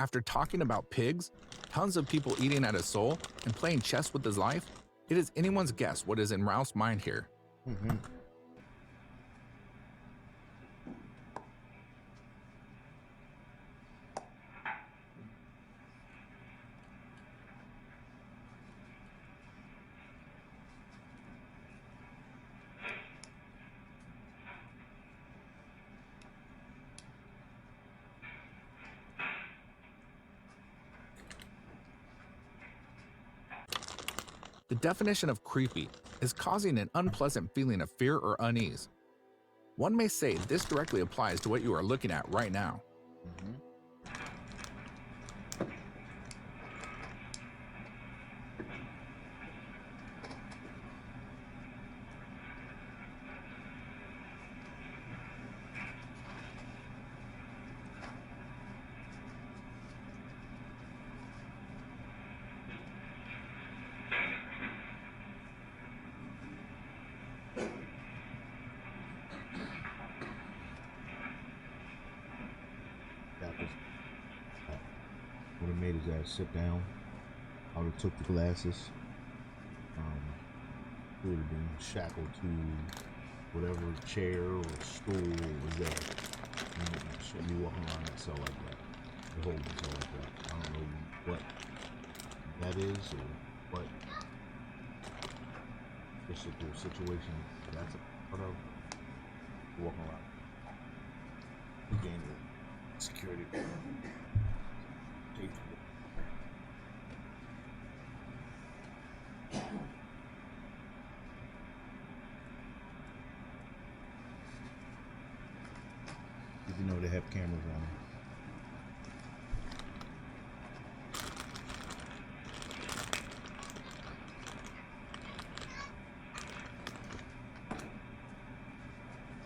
After talking about pigs, tons of people eating at his soul, and playing chess with his life, it is anyone's guess what is in Routh's mind here. Mm-hmm. The definition of creepy is causing an unpleasant feeling of fear or unease. One may say this directly applies to what you are looking at right now. Mm-hmm. That was when he made his ass sit down. I would have took the glasses. He would have been shackled to whatever chair or stool was there. And shouldn't be walking around that cell like that. The holding cell like that. I don't know what that is or what particular situation that's a part of. Walking around. Again, security. You know they have cameras on them.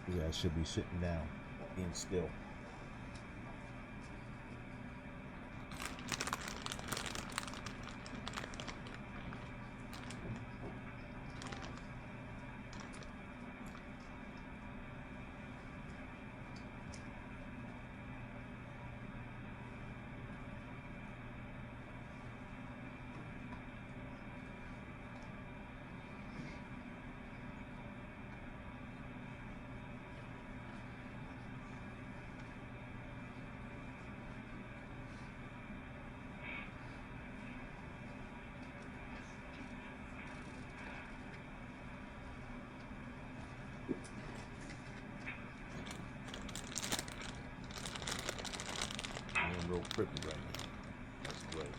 You guys should be sitting down, being still. Real crippy right now. That's great.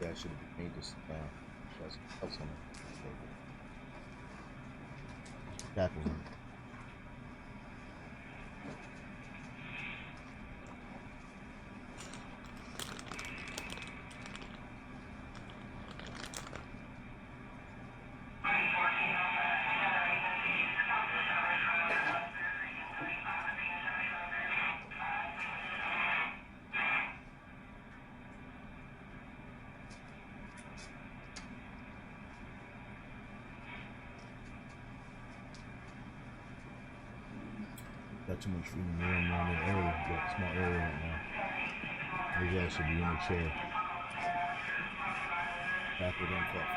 Yeah, I should have made this down. That's something. Tackle him. Got too much freaking room around that area, that small area right now. His ass should be in the chair. Backward and cuffed.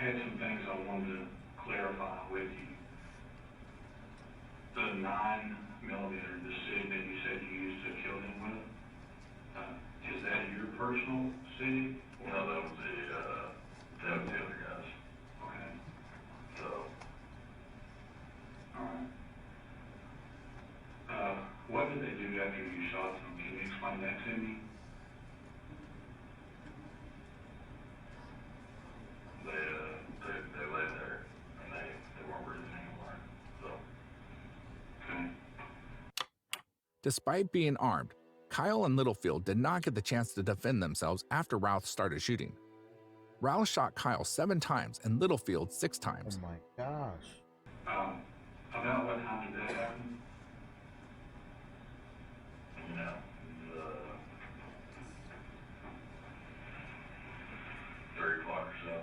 had some things I wanted to clarify with you. The 9mm, the SIG that you said you used to kill him with, is that your personal SIG? No, that was the other guys. Okay, So, all right. What did they do after you shot them? Can you explain that to me? they lay there and they weren't breathing anymore. So, Okay. Despite being armed, Kyle and Littlefield did not get the chance to defend themselves after Routh started shooting. Routh shot Kyle 7 times and Littlefield 6 Oh times. my gosh. About what time did that happen? you know, 3 o'clock or so.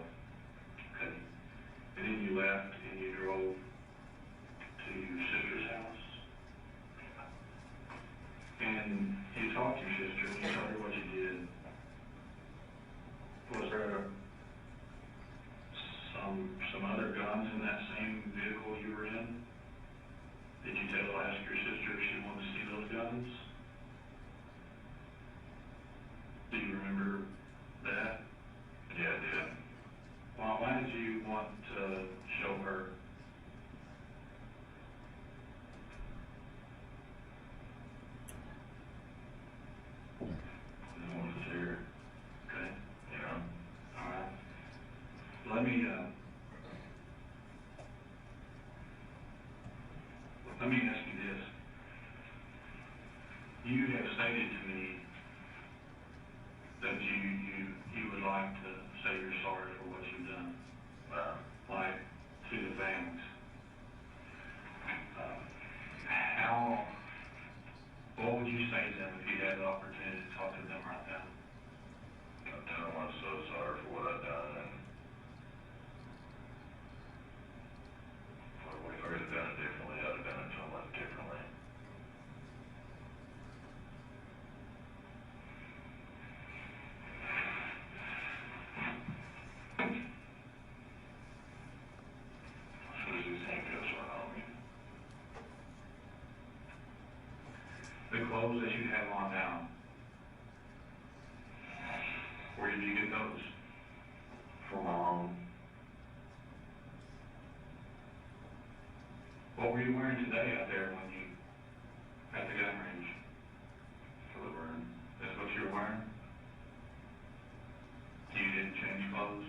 Okay. And then you left and you drove to your sister's house? And you talked to your sister and you told her what you did. Was there some other guns in that same vehicle you were in? Did you ask your sister if she wanted to see those guns? Do you remember that? Yeah, I did. Why did you want to show her? I wanted to see her, Okay, you know. all right. Let me ask you this. You have stated to me that you would like to say you're sorry for what you've done, like to the families. What would you say to them if you had the opportunity to talk to them right now? I tell them I'm so sorry for what I've done, and if I could have done it differently, I'd have done it so much differently. As soon as these handcuffs went on me, The clothes that you have on now, where did you get those? from my home, What were you wearing today out there when you at the gun range? delivering, That's what you were wearing? You didn't change clothes?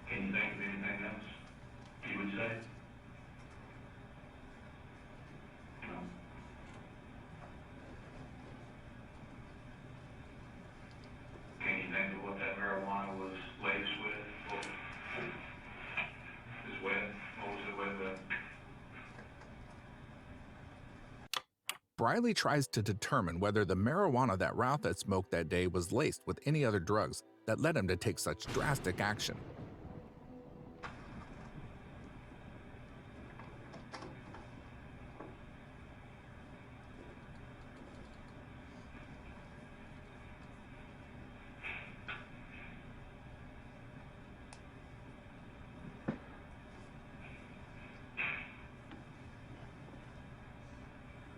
Can you think of anything else you would say? No. Can you think of what that marijuana was laced with? What is wet? What was it wet with? Briley tries to determine whether the marijuana that Routh had smoked that day was laced with any other drugs that led him to take such drastic action.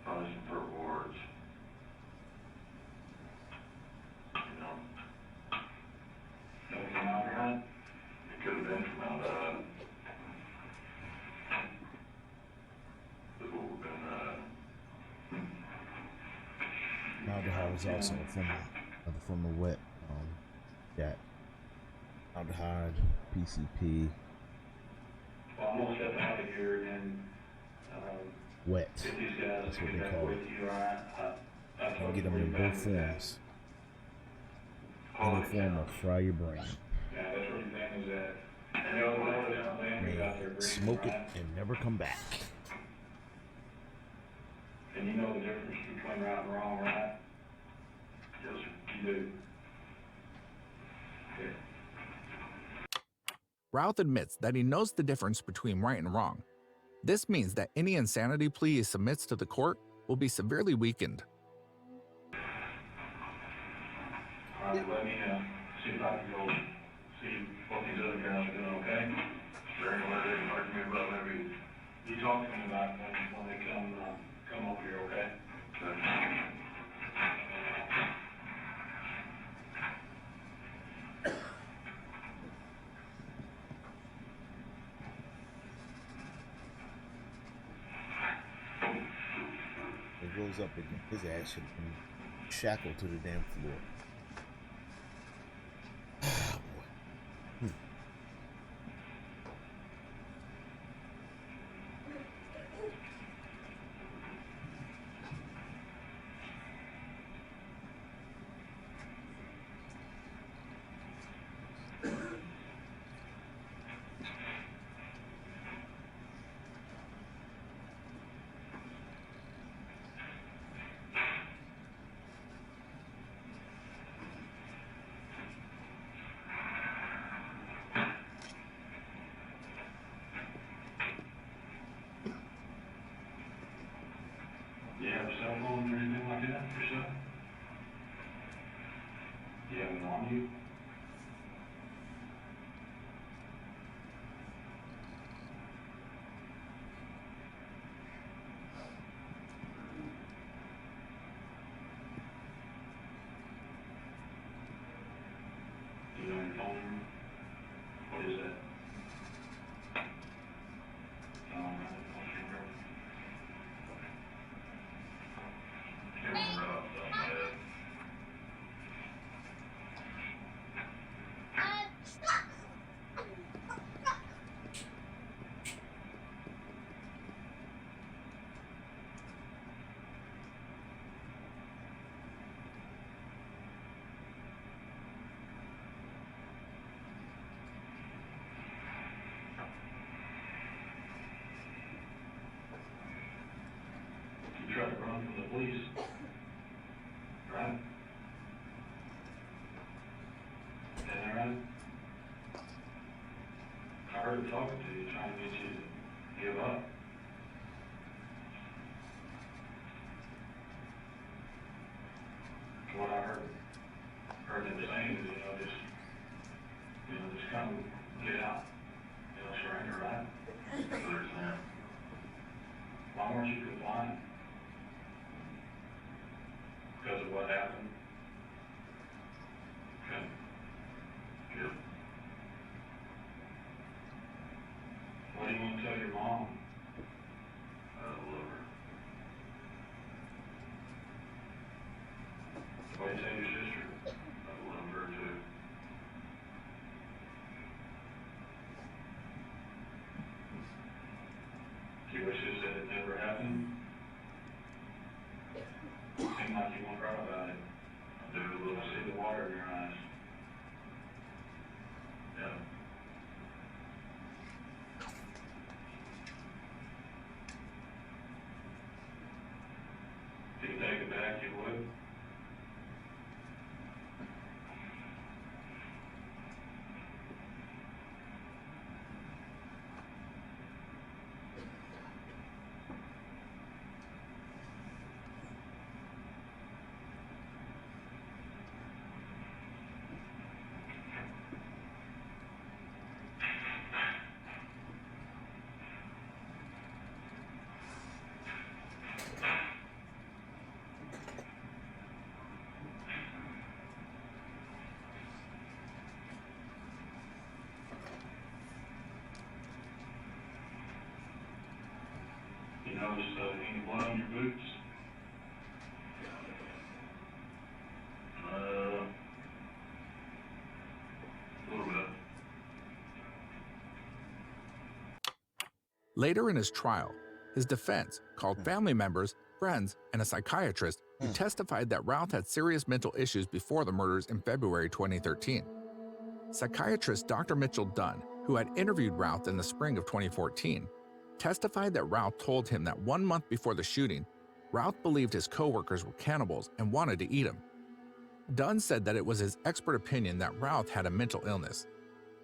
probably some purple words. You know, No formaldehyde? it could have been formaldehyde. That's what we've been, Alcohol was also from the wet jack. Aldehyde, PCP, Well, I'm gonna step out of here and, wet. if these guys That's what get they back call with it. you, all right? I You talked get to them in Routh both about that. forms. Call Any it form will count. fry your brain. Yeah, that's where your family's at. And the other one is my family's out there May breathing, smoke it right? and never come back. And you know the difference between right and wrong, right? Yes, sir. You do. Okay. Routh admits that he knows the difference between right and wrong. This means that any insanity plea he submits to the court will be severely weakened. All right, let me, see if I can go see what these other guys are doing, okay? Sure, what they talk to me about, maybe you talk to me about when they come over here, okay? It goes up again. His ass should have been shackled to the damn floor. Ah, boy. Do you have a cell phone or anything like that yourself? Do you have one on you? Do you know your phone number? What is that? Can't remember off the top of my head. You tried to run from the police, right? Is that right? I heard him talking to you, trying to get you to give up. What I heard them saying is, just come get out, surrender, right? Understand? Why weren't you compliant? Because of what happened? Okay. Good. What do you want to tell your mom? I love her. What do you tell your sister? I love her too. Do you wish this had never happened? You seem like you want to cry about it. I do a little I see bit. the water in your eyes. Yeah. If you could take it back, you would. You notice any blood on your boots? A little bit. Later in his trial, his defense called family members, friends, and a psychiatrist who testified that Routh had serious mental issues before the murders in February 2013. Psychiatrist Dr. Mitchell Dunn, who had interviewed Routh in the spring of 2014, testified that Routh told him that 1 month before the shooting, Routh believed his co-workers were cannibals and wanted to eat him. Dunn said that it was his expert opinion that Routh had a mental illness.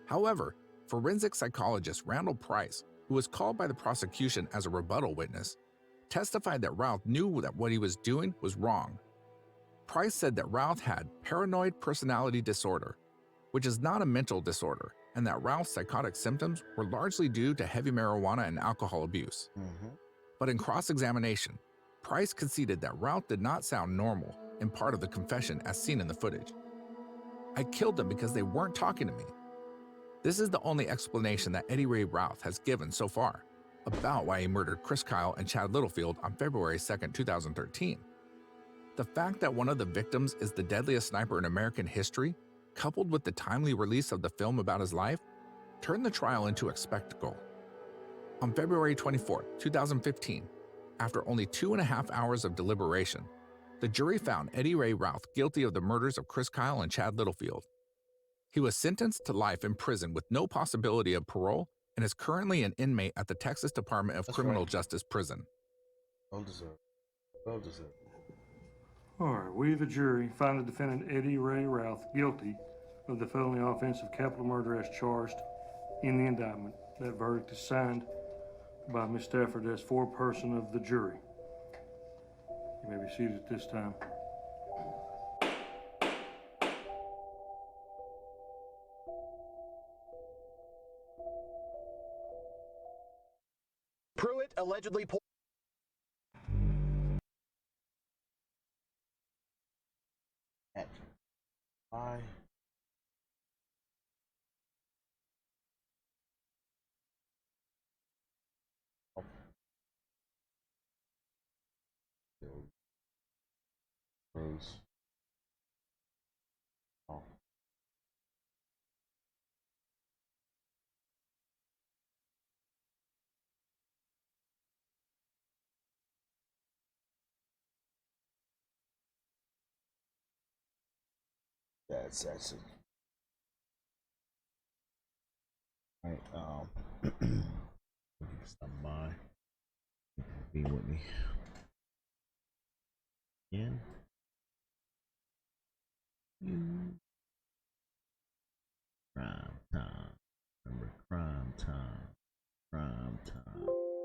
However, forensic psychologist Randall Price, who was called by the prosecution as a rebuttal witness, testified that Routh knew that what he was doing was wrong. Price said that Routh had paranoid personality disorder, which is not a mental disorder, and that Routh's psychotic symptoms were largely due to heavy marijuana and alcohol abuse. But in cross-examination, Price conceded that Routh did not sound normal in part of the confession as seen in the footage. "I killed them because they weren't talking to me." This is the only explanation that Eddie Ray Routh has given so far about why he murdered Chris Kyle and Chad Littlefield on February 2, 2013. The fact that one of the victims is the deadliest sniper in American history, coupled with the timely release of the film about his life, turned the trial into a spectacle. On February 24, 2015, after only 2.5 hours of deliberation, the jury found Eddie Ray Routh guilty of the murders of Chris Kyle and Chad Littlefield. He was sentenced to life in prison with no possibility of parole and is currently an inmate at the Texas Department of Criminal Justice Prison. Well deserved. Well deserved. All right, we, the jury, find the defendant Eddie Ray Routh guilty of the felony offense of capital murder as charged in the indictment. That verdict is signed by Ms. Stafford as foreperson of the jury. You may be seated at this time. Pruitt allegedly Why? Rose. Oh. That's it. Alright, stop by. Be with me. Again. Crime time. Remember crime time. Crime time.